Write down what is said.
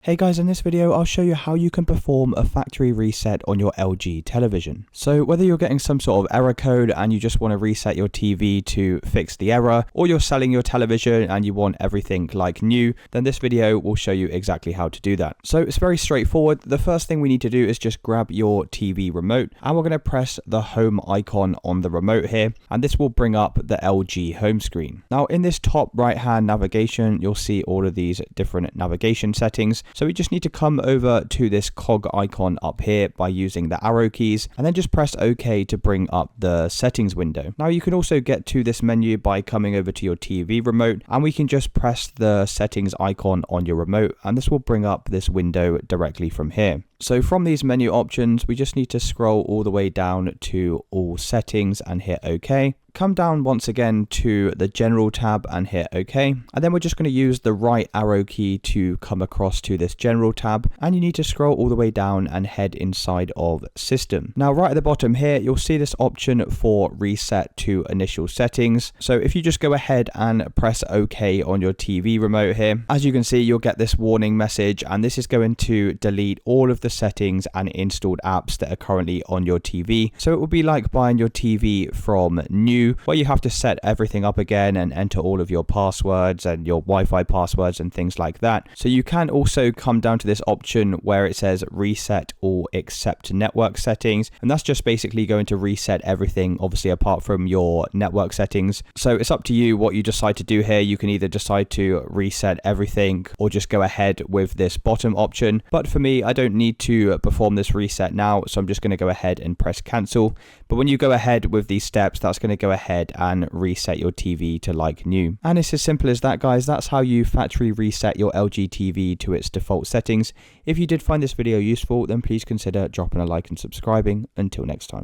Hey guys, in this video I'll show you how you can perform a factory reset on your LG television. So whether you're getting some sort of error code and you just want to reset your TV to fix the error, or you're selling your television and you want everything like new, then this video will show you exactly how to do that. So it's very straightforward. The first thing we need to do is just grab your TV remote and we're going to press the home icon on the remote here, and this will bring up the LG home screen. Now in this top right hand navigation you'll see all of these different navigation settings. So we just need to come over to this cog icon up here by using the arrow keys and then just press OK to bring up the settings window. Now you can also get to this menu by coming over to your TV remote, and we can just press the settings icon on your remote and this will bring up this window directly from here. So from these menu options, we just need to scroll all the way down to all settings and hit OK. Come down once again to the general tab and hit OK. And then we're just going to use the right arrow key to come across to this general tab. And you need to scroll all the way down and head inside of system. Now right at the bottom here, you'll see this option for reset to initial settings. So if you just go ahead and press OK on your TV remote here, as you can see, you'll get this warning message, and this is going to delete all of the settings and installed apps that are currently on your TV. So it will be like buying your TV from new, where you have to set everything up again and enter all of your passwords and your Wi-Fi passwords and things like that. So you can also come down to this option where it says reset or accept network settings, and that's just basically going to reset everything, obviously apart from your network settings. So it's up to you what you decide to do here. You can either decide to reset everything or just go ahead with this bottom option, but for me, I don't need to perform this reset now, so I'm just going to go ahead and press cancel. But when you go ahead with these steps, that's going to go ahead and reset your TV to like new. And it's as simple as that, guys. That's how you factory reset your LG TV to its default settings. If you did find this video useful, then please consider dropping a like and subscribing. Until next time.